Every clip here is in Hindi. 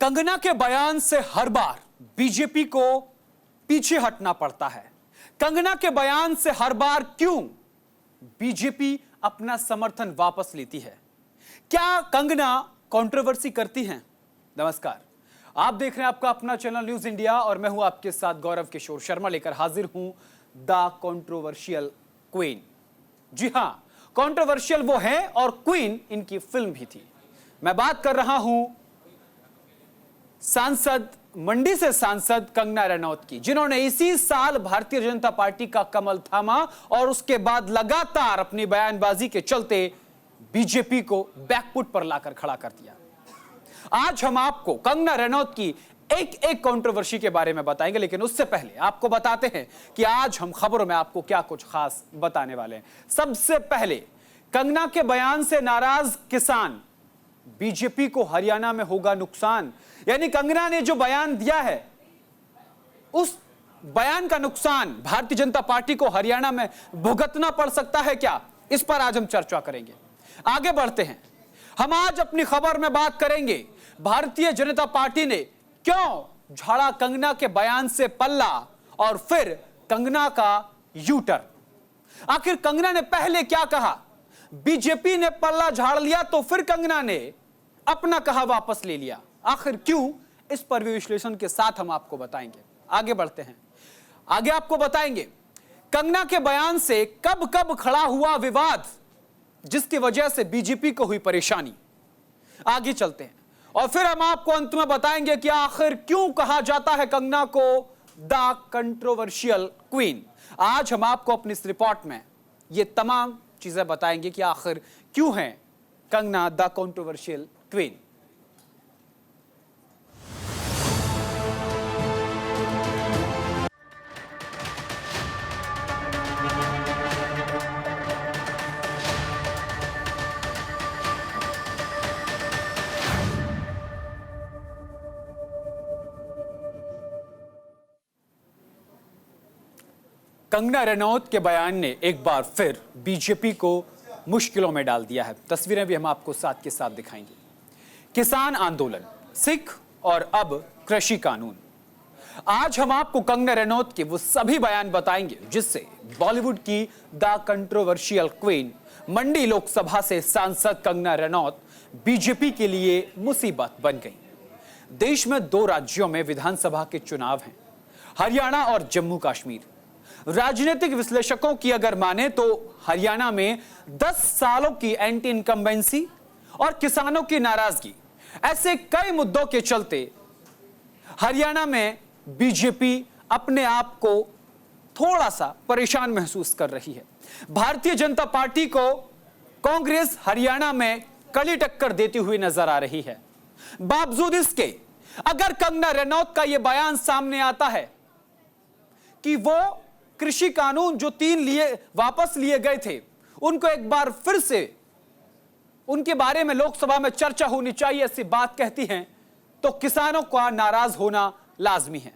कंगना के बयान से हर बार बीजेपी को पीछे हटना पड़ता है। कंगना के बयान से हर बार क्यों बीजेपी अपना समर्थन वापस लेती है? क्या कंगना कंट्रोवर्सी करती हैं? नमस्कार, आप देख रहे हैं आपका अपना चैनल न्यूज इंडिया और मैं हूं आपके साथ गौरव किशोर शर्मा, लेकर हाजिर हूं द कंट्रोवर्शियल क्वीन। जी हां, कंट्रोवर्शियल वो है और क्वीन इनकी फिल्म भी थी। मैं बात कर रहा हूं सांसद, मंडी से सांसद कंगना रनौत की, जिन्होंने इसी साल भारतीय जनता पार्टी का कमल थामा और उसके बाद लगातार अपनी बयानबाजी के चलते बीजेपी को बैकफुट पर लाकर खड़ा कर दिया। आज हम आपको कंगना रनौत की एक एक कंट्रोवर्सी के बारे में बताएंगे, लेकिन उससे पहले आपको बताते हैं कि आज हम खबरों में आपको क्या कुछ खास बताने वाले हैं। सबसे पहले, कंगना के बयान से नाराज किसान, बीजेपी को हरियाणा में होगा नुकसान। यानी कंगना ने जो बयान दिया है, उस बयान का नुकसान भारतीय जनता पार्टी को हरियाणा में भुगतना पड़ सकता है क्या? इस पर आज हम चर्चा करेंगे। आगे बढ़ते हैं, हम आज अपनी खबर में बात करेंगे भारतीय जनता पार्टी ने क्यों झाड़ा कंगना के बयान से पल्ला और फिर कंगना का यूटर्न। आखिर कंगना ने पहले क्या कहा? बीजेपी ने पल्ला झाड़ लिया तो फिर कंगना ने अपना कहा वापस ले लिया। आखिर क्यों? इस पर भी विश्लेषण के साथ हम आपको बताएंगे। आगे बढ़ते हैं, आगे आपको बताएंगे कंगना के बयान से कब कब खड़ा हुआ विवाद जिसकी वजह से बीजेपी को हुई परेशानी। आगे चलते हैं और फिर हम आपको अंत में बताएंगे कि आखिर क्यों कहा जाता है कंगना को द कंट्रोवर्शियल क्वीन। आज हम आपको अपनी इस रिपोर्ट में ये तमाम चीजें बताएंगे कि आखिर क्यों है Kangana the controversial queen. Kangana Ranaut के बयान ने एक बार फिर बीजेपी को मुश्किलों में डाल दिया है। तस्वीरें भी हम आपको साथ के साथ दिखाएंगे। किसान आंदोलन, सिख और अब कृषि कानून। आज हम आपको कंगना रनौत के वो सभी बयान बताएंगे जिससे बॉलीवुड की द कंट्रोवर्शियल क्वीन, मंडी लोकसभा से सांसद कंगना रनौत बीजेपी के लिए मुसीबत बन गई। देश में 2 राज्यों में विधानसभा के चुनाव हैं, हरियाणा और जम्मू कश्मीर। राजनीतिक विश्लेषकों की अगर माने तो हरियाणा में 10 सालों की एंटी इनकम्बेंसी और किसानों की नाराजगी, ऐसे कई मुद्दों के चलते हरियाणा में बीजेपी अपने आप को थोड़ा सा परेशान महसूस कर रही है। भारतीय जनता पार्टी को कांग्रेस हरियाणा में कड़ी टक्कर देती हुई नजर आ रही है। बावजूद इसके अगर कंगना रनौत का यह बयान सामने आता है कि वो कृषि कानून जो 3 वापस लिए गए थे, उनको एक बार फिर से उनके बारे में लोकसभा में चर्चा होनी चाहिए, ऐसी बात कहती हैं, तो किसानों का नाराज होना लाजमी है।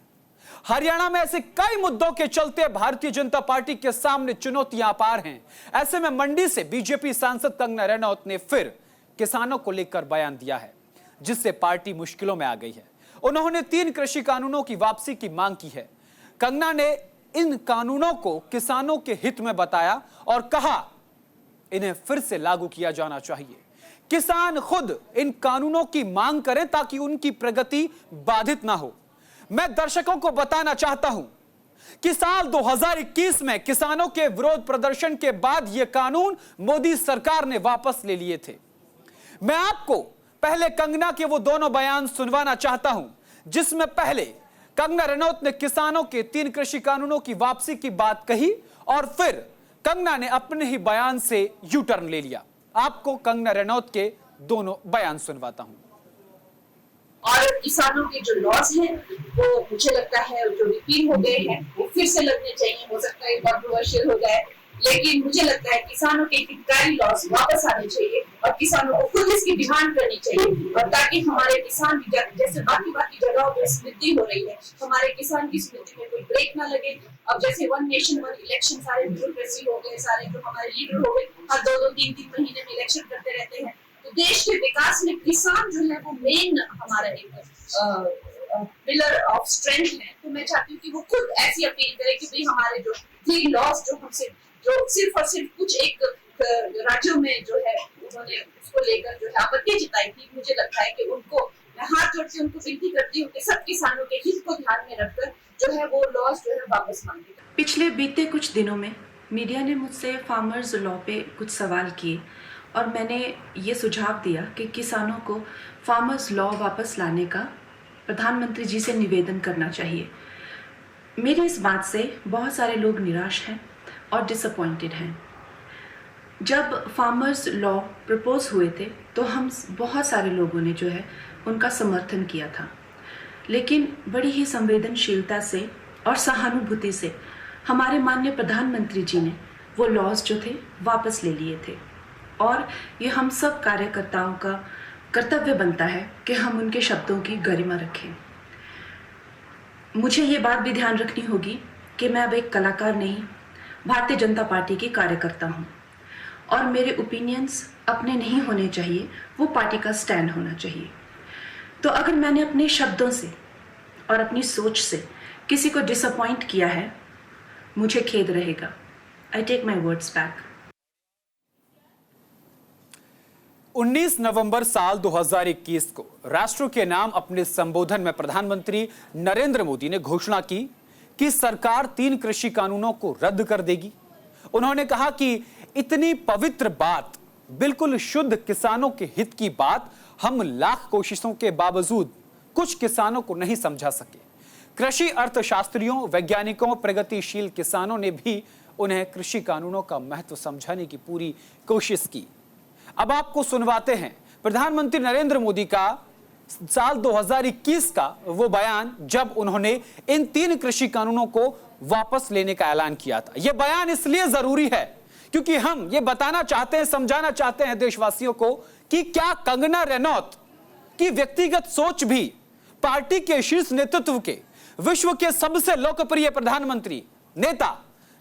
हरियाणा में ऐसे कई मुद्दों के चलते भारतीय जनता पार्टी के सामने चुनौतियां अपार हैं। ऐसे में मंडी से बीजेपी सांसद कंगना रनौत ने फिर किसानों को लेकर बयान दिया है, जिससे पार्टी मुश्किलों में आ गई है। उन्होंने 3 कृषि कानूनों की वापसी की मांग की है। कंगना ने इन कानूनों को किसानों के हित में बताया और कहा इन्हें फिर से लागू किया जाना चाहिए। किसान खुद इन कानूनों की मांग करें ताकि उनकी प्रगति बाधित ना हो। मैं दर्शकों को बताना चाहता हूं कि साल 2021 में किसानों के विरोध प्रदर्शन के बाद यह कानून मोदी सरकार ने वापस ले लिए थे। मैं आपको पहले कंगना के वो दोनों बयान सुनवाना चाहता हूं, जिसमें पहले कंगना रनौत ने किसानों के 3 कृषि कानूनों की वापसी की बात कही और फिर कंगना ने अपने ही बयान से यू टर्न ले लिया। आपको कंगना रनौत के दोनों बयान सुनवाता हूं। और किसानों के जो लॉस हैं वो मुझे लगता है जो रिपील हो गए हैं वो फिर से लगने चाहिए। हो सकता है कंट्रोवर्शियल हो जाए, लेकिन मुझे लगता है किसानों के हितकारी लॉस वापस आने चाहिए और किसानों को खुद इसकी डिमांड करनी चाहिए, और ताकि हमारे किसान की जैसे बाकी जगहों पर समृद्धि हो रही है, हमारे किसान की समृद्धि में कोई ब्रेक ना लगे। अब जैसे 1 नेशन 1 इलेक्शन सारे ब्यूरोक्रेसी हो गए, सारे जो हमारे लीडर हो गए हर 2-2, 3-3 महीने में इलेक्शन करते रहते हैं, तो देश के विकास में किसान जो है वो मेन हमारा एक पिलर ऑफ स्ट्रेंथ है। तो मैं चाहती हूँ कि वो खुद ऐसी अपील करे कि भाई हमारे जो 3 लॉस जो हमसे जो सिर्फ और सिर्फ कुछ एक राज्यों में जो है उन्होंने उसको लेकर जो है आपत्ति जताई थी, मुझे लगता है कि उनको मैं हाथ जोड़ के उनको विनती करती हूँ कि सब किसानों के हित को ध्यान में रखकर जो है वो लॉस जो है वापस मांगे। पिछले बीते कुछ दिनों में मीडिया ने मुझसे फार्मर्स लॉ पे कुछ सवाल किए और मैंने ये सुझाव दिया कि किसानों को फार्मर्स लॉ वापस लाने का प्रधानमंत्री जी से निवेदन करना चाहिए। मेरी इस बात से बहुत सारे लोग निराश हैं और डिसअपॉइंटेड हैं। जब फार्मर्स लॉ प्रपोज हुए थे तो हम बहुत सारे लोगों ने जो है उनका समर्थन किया था, लेकिन बड़ी ही संवेदनशीलता से और सहानुभूति से हमारे माननीय प्रधानमंत्री जी ने वो लॉज जो थे वापस ले लिए थे और ये हम सब कार्यकर्ताओं का कर्तव्य बनता है कि हम उनके शब्दों की गरिमा रखें। मुझे ये बात भी ध्यान रखनी होगी कि मैं अब एक कलाकार नहीं, भारतीय जनता पार्टी की कार्यकर्ता हूँ और मेरे ओपिनियंस अपने नहीं होने चाहिए, वो पार्टी का स्टैंड होना चाहिए। तो अगर मैंने अपने शब्दों से और अपनी सोच से किसी को डिसअपॉइंट किया है, मुझे खेद रहेगा। I take my words back. 19 नवंबर साल 2021 को राष्ट्र के नाम अपने संबोधन में प्रधानमंत्री नरेंद्र मोदी ने घोषणा की कि सरकार 3 कृषि कानूनों को रद्द कर देगी। उन्होंने कहा कि इतनी पवित्र बात, बिल्कुल शुद्ध किसानों के हित की बात हम लाख कोशिशों के बावजूद कुछ किसानों को नहीं समझा सके। कृषि अर्थशास्त्रियों, वैज्ञानिकों, प्रगतिशील किसानों ने भी उन्हें कृषि कानूनों का महत्व समझाने की पूरी कोशिश की। अब आपको सुनवाते हैं प्रधानमंत्री नरेंद्र मोदी का साल 2021 का वो बयान जब उन्होंने इन 3 कृषि कानूनों को वापस लेने का ऐलान किया था। यह बयान इसलिए जरूरी है क्योंकि हम ये बताना चाहते हैं, समझाना चाहते हैं देशवासियों को कि क्या कंगना रनौत की व्यक्तिगत सोच भी पार्टी के शीर्ष नेतृत्व के, विश्व के सबसे लोकप्रिय प्रधानमंत्री नेता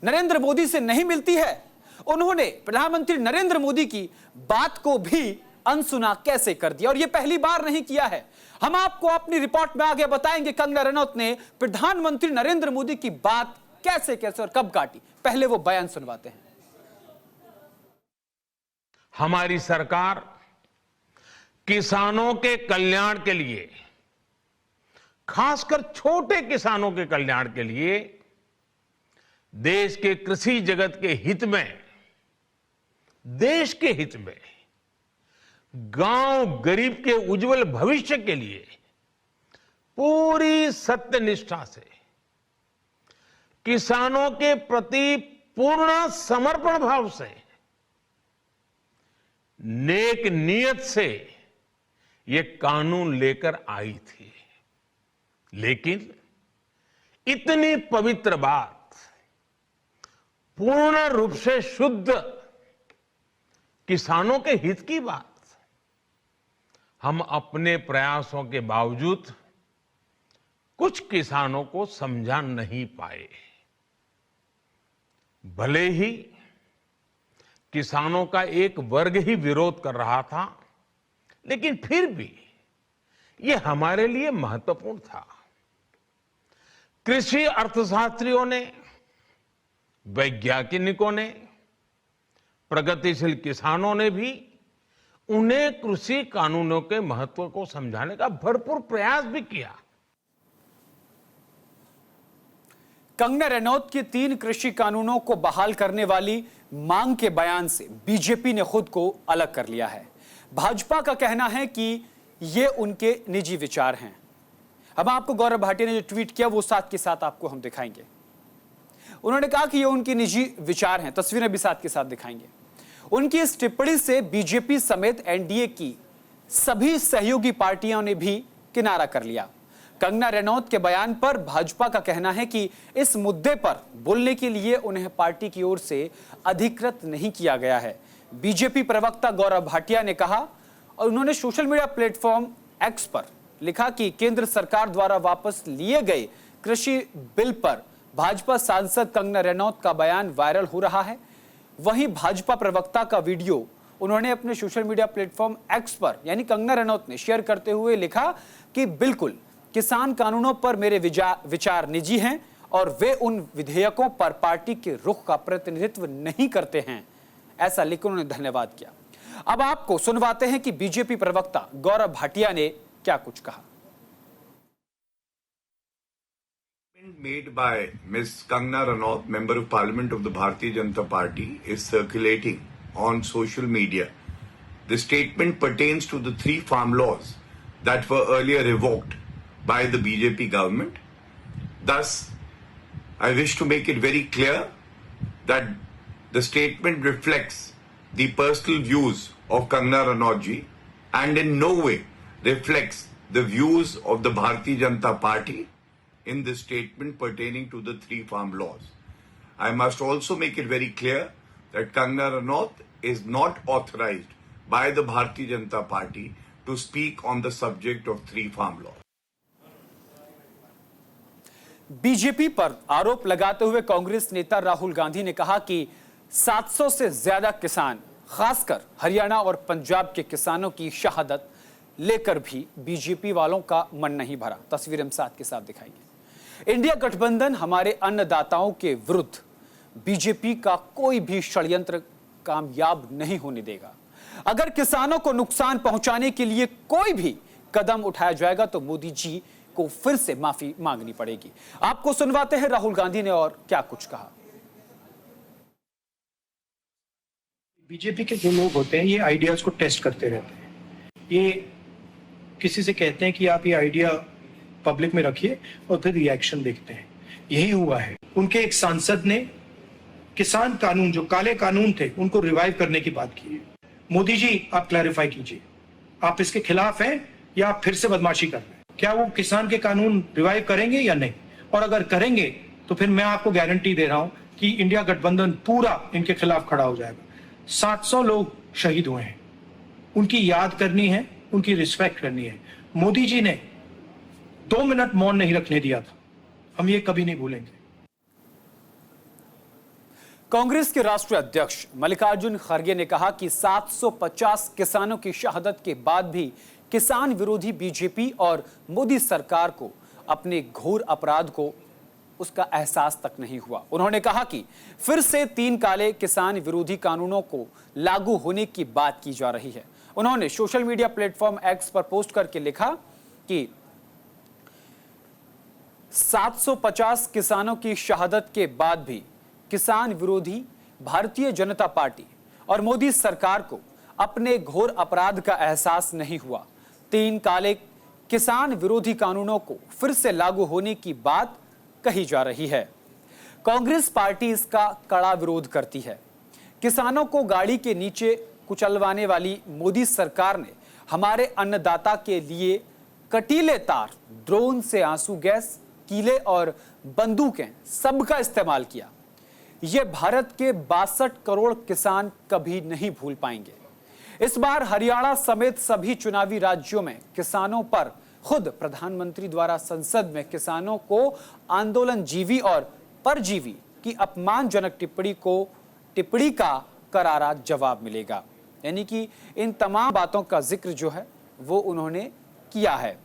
नरेंद्र मोदी से नहीं मिलती है। उन्होंने प्रधानमंत्री नरेंद्र मोदी की बात को भी अनसुना कैसे कर दिया, और यह पहली बार नहीं किया है। हम आपको अपनी रिपोर्ट में आगे बताएंगे कंगना रनौत ने प्रधानमंत्री नरेंद्र मोदी की बात कैसे कैसे और कब काटी। पहले वो बयान सुनवाते हैं। हमारी सरकार किसानों के कल्याण के लिए, खासकर छोटे किसानों के कल्याण के लिए, देश के कृषि जगत के हित में, देश के हित में, गांव गरीब के उज्जवल भविष्य के लिए पूरी सत्यनिष्ठा से, किसानों के प्रति पूर्ण समर्पण भाव से, नेक नियत से ये कानून लेकर आई थी। लेकिन इतनी पवित्र बात, पूर्ण रूप से शुद्ध किसानों के हित की बात, हम अपने प्रयासों के बावजूद कुछ किसानों को समझा नहीं पाए। भले ही किसानों का एक वर्ग ही विरोध कर रहा था, लेकिन फिर भी यह हमारे लिए महत्वपूर्ण था। कृषि अर्थशास्त्रियों ने, वैज्ञानिकों ने, प्रगतिशील किसानों ने भी उन्हें कृषि कानूनों के महत्व को समझाने का भरपूर प्रयास भी किया। कंगना रनौत के 3 कृषि कानूनों को बहाल करने वाली मांग के बयान से बीजेपी ने खुद को अलग कर लिया है। भाजपा का कहना है कि ये उनके निजी विचार हैं। अब आपको गौरव भाटिया ने जो ट्वीट किया वो साथ के साथ आपको हम दिखाएंगे। उन्होंने कहा कि ये उनके निजी विचार हैं, तस्वीरें भी साथ के साथ दिखाएंगे। उनकी इस टिप्पणी से बीजेपी समेत एनडीए की सभी सहयोगी पार्टियों ने भी किनारा कर लिया। कंगना रनौत के बयान पर भाजपा का कहना है कि इस मुद्दे पर बोलने के लिए उन्हें पार्टी की ओर से अधिकृत नहीं किया गया है। बीजेपी प्रवक्ता गौरव भाटिया ने कहा, और उन्होंने सोशल मीडिया प्लेटफॉर्म एक्स पर लिखा कि केंद्र सरकार द्वारा वापस लिए गए कृषि बिल पर भाजपा सांसद कंगना रनौत का बयान वायरल हो रहा है। वहीं भाजपा प्रवक्ता का वीडियो उन्होंने अपने सोशल मीडिया प्लेटफॉर्म एक्स पर यानी कंगना रनौत ने शेयर करते हुए लिखा कि बिल्कुल किसान कानूनों पर मेरे विचार निजी हैं और वे उन विधेयकों पर पार्टी के रुख का प्रतिनिधित्व नहीं करते हैं। ऐसा लिख उन्होंने धन्यवाद किया। अब आपको सुनवाते हैं कि बीजेपी प्रवक्ता गौरव भाटिया ने क्या कुछ कहा। Made by Ms. Kangna Ranaut, Member of Parliament of the Bharatiya Janata Party, is circulating on social media. The statement pertains to the 3 farm laws that were earlier revoked by the BJP government. Thus, I wish to make it very clear that the statement reflects the personal views of Kangna Ranaut ji and in no way reflects the views of the Bharatiya Janata Party in this statement pertaining to the 3 farm laws. I must also make it very clear that Kangna Ranaut is not authorized by the Bharatiya Janata Party to speak on the subject of 3 farm laws. BJP पर आरोप लगाते हुए कांग्रेस नेता राहुल गांधी ने कहा कि 700 से ज्यादा किसान, खासकर हरियाणा और पंजाब के किसानों की शहादत लेकर भी बीजेपी वालों का मन नहीं भरा। तस्वीर हम साथ के साथ दिखाएंगे। इंडिया गठबंधन हमारे अन्नदाताओं के विरुद्ध बीजेपी का कोई भी षड्यंत्र कामयाब नहीं होने देगा। अगर किसानों को नुकसान पहुंचाने के लिए कोई भी कदम उठाया जाएगा तो मोदी जी को फिर से माफी मांगनी पड़ेगी। आपको सुनवाते हैं राहुल गांधी ने और क्या कुछ कहा। बीजेपी के जो लोग होते हैं ये आइडियाज को टेस्ट करते रहते हैं। ये किसी से कहते हैं कि आप ये आइडिया पब्लिक में रखिए और फिर रिएक्शन देखते हैं। यही हुआ है। उनके एक सांसद ने किसान कानून, जो काले कानून थे, उनको रिवाइव करने की बात की है। मोदी जी, आप क्लैरिफाई कीजिए, आप इसके खिलाफ हैं या आप फिर से बदमाशी कर रहे हैं? क्या वो किसान के कानून रिवाइव करेंगे या नहीं? और अगर करेंगे तो फिर मैं आपको गारंटी दे रहा हूं कि इंडिया गठबंधन पूरा इनके खिलाफ खड़ा हो जाएगा। 700 लोग शहीद हुए हैं, उनकी याद करनी है, उनकी रिस्पेक्ट करनी है। मोदी जी ने 2 मिनट मौन नहीं रखने दिया था, हम ये कभी नहीं भूलेंगे। कांग्रेस के राष्ट्रीय अध्यक्ष मल्लिकार्जुन खड़गे ने कहा कि 750 किसानों की शहादत के बाद भी किसान विरोधी बीजेपी और मोदी सरकार को अपने घोर अपराध को उसका एहसास तक नहीं हुआ। उन्होंने कहा कि फिर से 3 काले किसान विरोधी कानूनों को लागू होने की बात की जा रही है। उन्होंने सोशल मीडिया प्लेटफॉर्म एक्स पर पोस्ट करके लिखा कि 750 किसानों की शहादत के बाद भी किसान विरोधी भारतीय जनता पार्टी और मोदी सरकार को अपने घोर अपराध का एहसास नहीं हुआ। 3 काले किसान विरोधी कानूनों को फिर से लागू होने की बात कही जा रही है। कांग्रेस पार्टी इसका कड़ा विरोध करती है। किसानों को गाड़ी के नीचे कुचलवाने वाली मोदी सरकार ने हमारे अन्नदाता के लिए कटीले तार, ड्रोन से आंसू गैस, कीले और बंदूकें सबका इस्तेमाल किया। यह भारत के 62 करोड़ किसान कभी नहीं भूल पाएंगे। इस बार हरियाणा समेत सभी चुनावी राज्यों में किसानों पर खुद प्रधानमंत्री द्वारा संसद में किसानों को आंदोलनजीवी और परजीवी की अपमानजनक टिप्पणी का करारा जवाब मिलेगा। यानी कि इन तमाम बातों का जिक्र जो है वो उन्होंने किया है।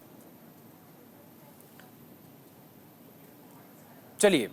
चलिए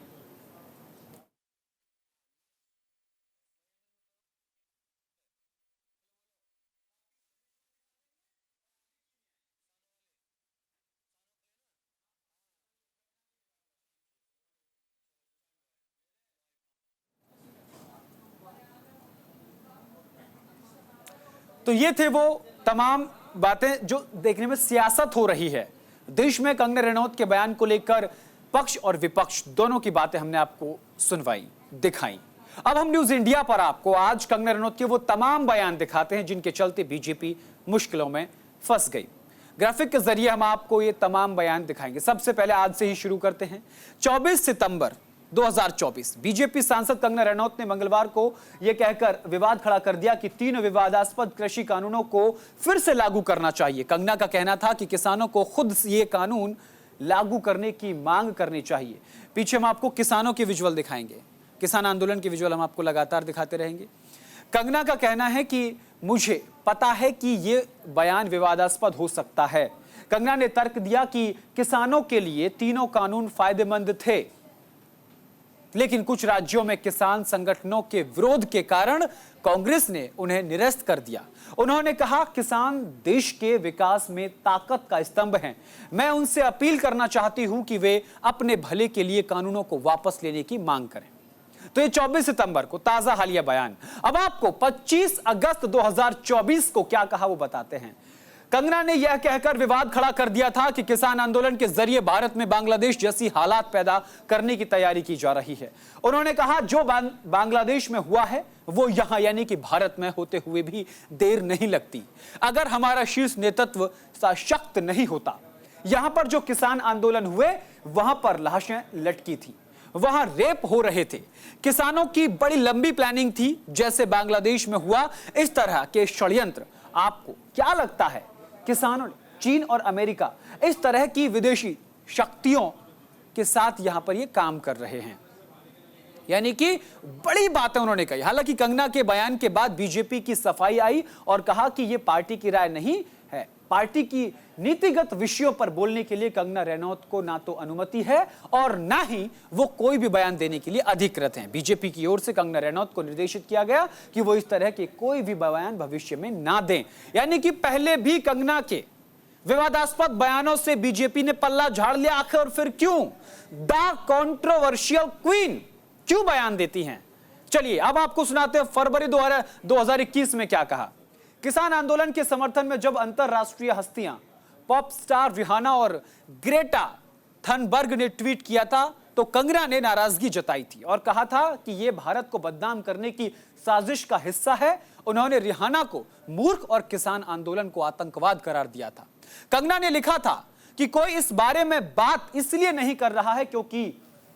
तो ये थे वो तमाम बातें जो देखने में सियासत हो रही है देश में। कंगना रनौत के बयान को लेकर पक्ष और विपक्ष दोनों की बातें हमने आपको सुनवाई, दिखाई। अब हम न्यूज इंडिया पर आपको आज कंगना रनौत के वो तमाम बयान दिखाते हैं जिनके चलते बीजेपी मुश्किलों में फंस गई। ग्राफिक के जरिए हम आपको ये तमाम बयान दिखाएंगे। सबसे पहले आज से ही शुरू करते हैं। 24 सितंबर 2024 बीजेपी सांसद कंगना रनौत ने मंगलवार को यह कहकर विवाद खड़ा कर दिया कि 3 विवादास्पद कृषि कानूनों को फिर से लागू करना चाहिए। कंगना का कहना था कि किसानों को खुद ये कानून लागू करने की मांग करनी चाहिए। पीछे हम आपको किसानों के विजुअल दिखाएंगे, किसान आंदोलन के विजुअल हम आपको लगातार दिखाते रहेंगे। कंगना का कहना है कि मुझे पता है कि ये बयान विवादास्पद हो सकता है। कंगना ने तर्क दिया कि किसानों के लिए तीनों कानून फायदेमंद थे, लेकिन कुछ राज्यों में किसान संगठनों के विरोध के कारण कांग्रेस ने उन्हें निरस्त कर दिया। उन्होंने कहा, किसान देश के विकास में ताकत का स्तंभ हैं। मैं उनसे अपील करना चाहती हूं कि वे अपने भले के लिए कानूनों को वापस लेने की मांग करें। तो ये 24 सितंबर को ताजा हालिया बयान। अब आपको 25 अगस्त 2024 को क्या कहा वो बताते हैं। कंगना ने यह कहकर विवाद खड़ा कर दिया था कि किसान आंदोलन के जरिए भारत में बांग्लादेश जैसी हालात पैदा करने की तैयारी की जा रही है। उन्होंने कहा, जो बांग्लादेश में हुआ है वो यहां यानी कि भारत में होते हुए भी देर नहीं लगती। अगर हमारा शीर्ष नेतृत्व सशक्त नहीं होता, यहां पर जो किसान आंदोलन हुए वहां पर लाशें लटकी थी, वहां रेप हो रहे थे, किसानों की बड़ी लंबी प्लानिंग थी, जैसे बांग्लादेश में हुआ। इस तरह के षड्यंत्र आपको क्या लगता है? किसानों, चीन और अमेरिका इस तरह की विदेशी शक्तियों के साथ यहां पर ये काम कर रहे हैं, यानी कि बड़ी बातें उन्होंने कही। हालांकि कंगना के बयान के बाद बीजेपी की सफाई आई और कहा कि यह पार्टी की राय नहीं है। पार्टी की नीतिगत विषयों पर बोलने के लिए कंगना रनौत को ना तो अनुमति है और ना ही वो कोई भी बयान देने के लिए अधिकृत हैं। बीजेपी की ओर से कंगना रनौत को निर्देशित किया गया कि वो इस तरह के कोई भी बयान भविष्य में ना दें। यानी कि पहले भी कंगना के विवादास्पद बयानों से बीजेपी ने पल्ला झाड़ लिया। आखिर और फिर क्यों द कंट्रोवर्शियल क्वीन क्यों बयान देती हैं? चलिए अब आपको सुनाते हैं फरवरी 2021 में क्या कहा। किसान आंदोलन के समर्थन में जब अंतरराष्ट्रीय हस्तियां पॉप स्टार रिहाना और ग्रेटा थनबर्ग ने ट्वीट किया था तो कंगना ने नाराजगी जताई थी और कहा था कि यह भारत को बदनाम करने की साजिश का हिस्सा है। उन्होंने रिहाना को मूर्ख और किसान आंदोलन को आतंकवाद करार दिया था। कंगना ने लिखा था कि कोई इस बारे में बात इसलिए नहीं कर रहा है क्योंकि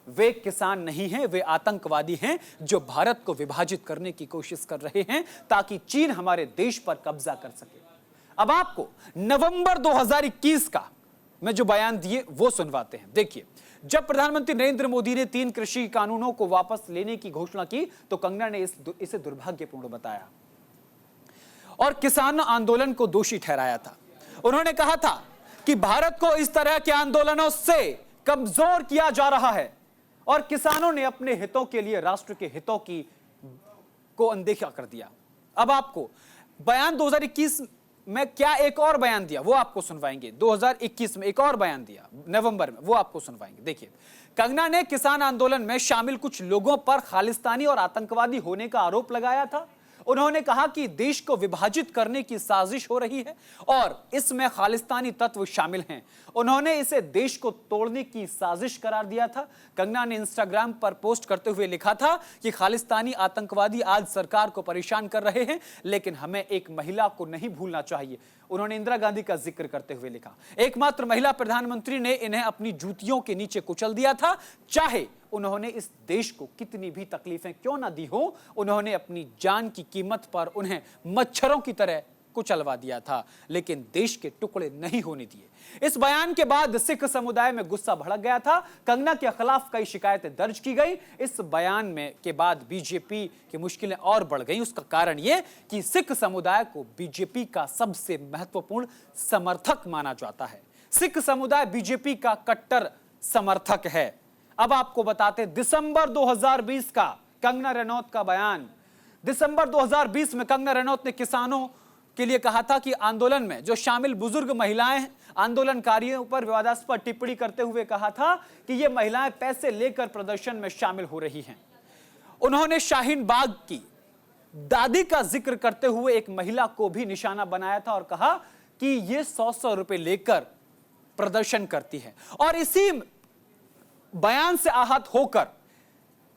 वे किसान नहीं हैं, वे आतंकवादी हैं जो भारत को विभाजित करने की कोशिश कर रहे हैं ताकि चीन हमारे देश पर कब्जा कर सके। अब आपको नवंबर 2021 का मैं जो बयान दिए वो सुनवाते हैं। देखिए, जब प्रधानमंत्री नरेंद्र मोदी ने 3 कृषि कानूनों को वापस लेने की घोषणा की तो कंगना ने इसे दुर्भाग्यपूर्ण बताया और किसान आंदोलन को दोषी ठहराया था। उन्होंने कहा था कि भारत को इस तरह के आंदोलनों से कमजोर किया जा रहा है और किसानों ने अपने हितों के लिए राष्ट्र के हितों को अनदेखा कर दिया। अब आपको बयान 2021 में क्या एक और बयान दिया वो आपको सुनवाएंगे। 2021 में एक और बयान दिया नवंबर में, वो आपको सुनवाएंगे। देखिए, कंगना ने किसान आंदोलन में शामिल कुछ लोगों पर खालिस्तानी और आतंकवादी होने का आरोप लगाया था। उन्होंने कहा कि देश को विभाजित करने की साजिश हो रही है और इसमें खालिस्तानी तत्व शामिल हैं। उन्होंने इसे देश को तोड़ने की साजिश करार दिया था। कंगना ने इंस्टाग्राम पर पोस्ट करते हुए लिखा था कि खालिस्तानी आतंकवादी आज सरकार को परेशान कर रहे हैं, लेकिन हमें एक महिला को नहीं भूलना चाहिए। उन्होंने इंदिरा गांधी का जिक्र करते हुए लिखा, एकमात्र महिला प्रधानमंत्री ने इन्हें अपनी जूतियों के नीचे कुचल दिया था। चाहे उन्होंने इस देश को कितनी भी तकलीफें क्यों ना दी हो, उन्होंने अपनी जान की कीमत पर उन्हें मच्छरों की तरह कुचलवा दिया था, लेकिन देश के टुकड़े नहीं होने दिए। इस बयान के बाद सिख समुदाय में गुस्सा भड़क गया था। कंगना के खिलाफ कई शिकायतें दर्ज की गई। इस बयान में के बाद बीजेपी की मुश्किलें और बढ़ गई। उसका कारण यह कि सिख समुदाय को बीजेपी का सबसे महत्वपूर्ण समर्थक माना जाता है। सिख समुदाय बीजेपी का कट्टर समर्थक है। अब आपको बताते दिसंबर 2020 का कंगना रनौत का बयान। दिसंबर 2020 में कंगना रनौत ने किसानों के लिए कहा था कि आंदोलन में जो शामिल बुजुर्ग महिलाएं आंदोलनकारियों पर विवादास्पद टिप्पणी करते हुए कहा था कि ये महिलाएं पैसे लेकर प्रदर्शन में शामिल हो रही हैं। उन्होंने शाहीन बाग की दादी का जिक्र करते हुए एक महिला को भी निशाना बनाया था और कहा कि ये 100 रुपए लेकर प्रदर्शन करती है। और इसी बयान से आहत होकर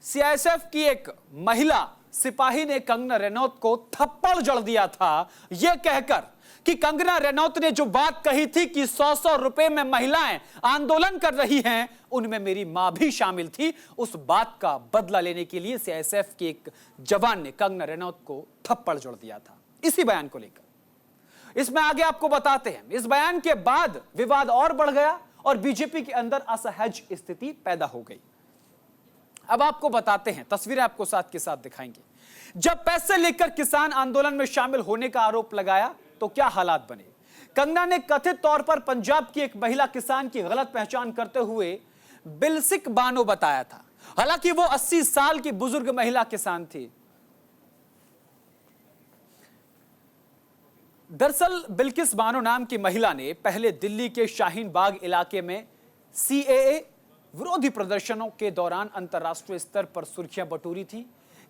सीआईएसएफ की एक महिला सिपाही ने कंगना रनौत को थप्पड़ जड़ दिया था, यह कहकर कि कंगना रनौत ने जो बात कही थी कि 100 रुपए में महिलाएं आंदोलन कर रही हैं, उनमें मेरी मां भी शामिल थी। उस बात का बदला लेने के लिए सीआईएसएफ के एक जवान ने कंगना रनौत को थप्पड़ जड़ दिया था। इसी बयान को लेकर इसमें आगे आपको बताते हैं। इस बयान के बाद विवाद और बढ़ गया और बीजेपी के अंदर असहज स्थिति पैदा हो गई। अब आपको बताते हैं, तस्वीरें आपको साथ के साथ दिखाएंगे जब पैसे लेकर किसान आंदोलन में शामिल होने का आरोप लगाया तो क्या हालात बने। कंगना ने कथित तौर पर पंजाब की एक महिला किसान की गलत पहचान करते हुए बिल्किस बानो बताया था। हालांकि वो 80 साल की बुजुर्ग महिला किसान थी। दरअसल बिल्किस बानो नाम की महिला ने पहले दिल्ली के शाहीन बाग इलाके में सीएए विरोधी प्रदर्शनों के दौरान अंतर्राष्ट्रीय स्तर पर सुर्खियां बटोरी थी।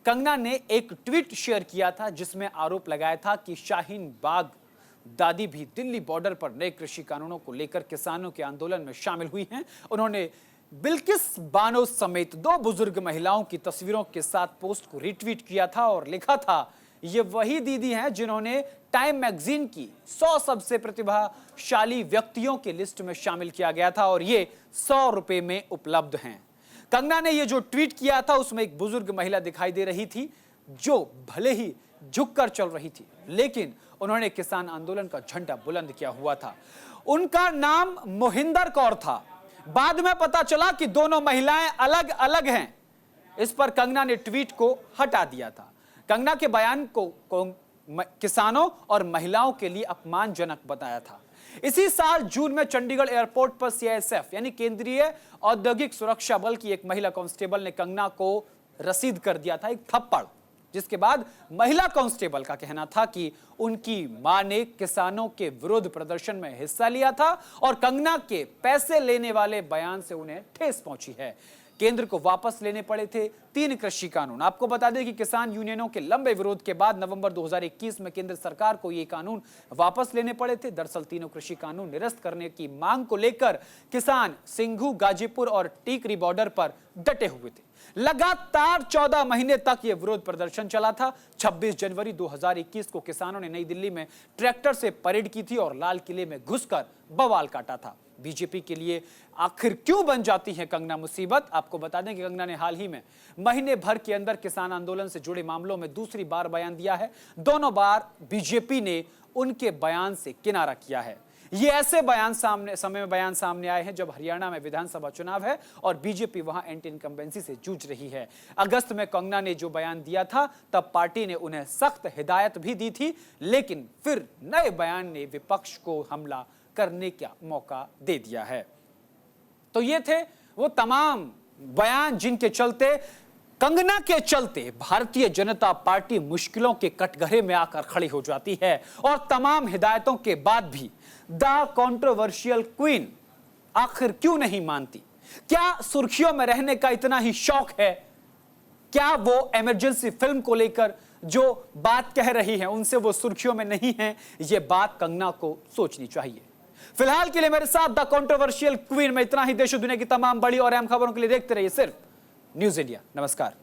कंगना ने एक ट्वीट शेयर किया था जिसमें आरोप लगाया था कि शाहीन बाग दादी भी दिल्ली बॉर्डर पर नए कृषि कानूनों को लेकर किसानों के आंदोलन में शामिल हुई हैं। उन्होंने बिल्किस बानो समेत 2 बुजुर्ग महिलाओं की तस्वीरों के साथ पोस्ट को रिट्वीट किया था और लिखा था, ये वही दीदी हैं जिन्होंने टाइम मैगजीन की 100 सबसे प्रतिभाशाली व्यक्तियों की लिस्ट में शामिल किया गया था और ये 100 रुपए में उपलब्ध हैं। कंगना ने ये जो ट्वीट किया था उसमें एक बुजुर्ग महिला दिखाई दे रही थी जो भले ही झुककर चल रही थी, लेकिन उन्होंने किसान आंदोलन का झंडा बुलंद किया हुआ था। उनका नाम मोहिंदर कौर था। बाद में पता चला कि दोनों महिलाएं अलग अलग हैं। इस पर कंगना ने ट्वीट को हटा दिया था। कंगना के बयान को किसानों और महिलाओं के लिए अपमानजनक बताया था। इसी साल जून में चंडीगढ़ एयरपोर्ट पर सीआईएसएफ यानी केंद्रीय औद्योगिक सुरक्षा बल की एक महिला कांस्टेबल ने कंगना को रसीद कर दिया था, एक थप्पड़, जिसके बाद महिला कांस्टेबल का कहना था कि उनकी मां ने किसानों के विरोध प्रदर्शन में हिस्सा लिया था और कंगना के पैसे लेने वाले बयान से उन्हें ठेस पहुंची है। केंद्र को वापस लेने पड़े थे 3 कृषि कानून। आपको बता दें कि किसान यूनियनों के लंबे विरोध के बाद नवंबर 2021 में केंद्र सरकार को ये कानून वापस लेने पड़े थे। दरअसल तीनों कृषि कानून निरस्त करने की मांग को लेकर किसान सिंघू, गाजीपुर और टीकरी बॉर्डर पर डटे हुए थे। लगातार 14 महीने तक यह विरोध प्रदर्शन चला था। 26 जनवरी 2021 को किसानों ने नई दिल्ली में ट्रैक्टर से परेड की थी और लाल किले में घुसकर बवाल काटा था। बीजेपी के लिए आखिर क्यों बन जाती है कंगना मुसीबत? आपको बता दें कि कंगना ने हाल ही में महीने भर के अंदर किसान आंदोलन से जुड़े मामलों में दूसरी बार बयान दिया है। दोनों बार बीजेपी ने उनके बयान से किनारा किया है। ये ऐसे समय में बयान सामने आए हैं जब हरियाणा में विधानसभा चुनाव है और बीजेपी वहां एंटी इनकम्बेंसी से जूझ रही है। अगस्त में कंगना ने जो बयान दिया था तब पार्टी ने उन्हें सख्त हिदायत भी दी थी, लेकिन फिर नए बयान ने विपक्ष को हमला करने का मौका दे दिया है। तो ये थे वो तमाम बयान जिनके चलते कंगना के चलते भारतीय जनता पार्टी मुश्किलों के कटघरे में आकर खड़ी हो जाती है और तमाम हिदायतों के बाद भी द कंट्रोवर्शियल क्वीन आखिर क्यों नहीं मानती? क्या सुर्खियों में रहने का इतना ही शौक है? क्या वो इमरजेंसी फिल्म को लेकर जो बात कह रही है उनसे वो सुर्खियों में नहीं है? ये बात कंगना को सोचनी चाहिए। फिलहाल के लिए मेरे साथ द कंट्रोवर्शियल क्वीन में इतना ही। देश और दुनिया की तमाम बड़ी और अहम खबरों के लिए देखते रहिए सिर्फ न्यूज़ इंडिया। नमस्कार।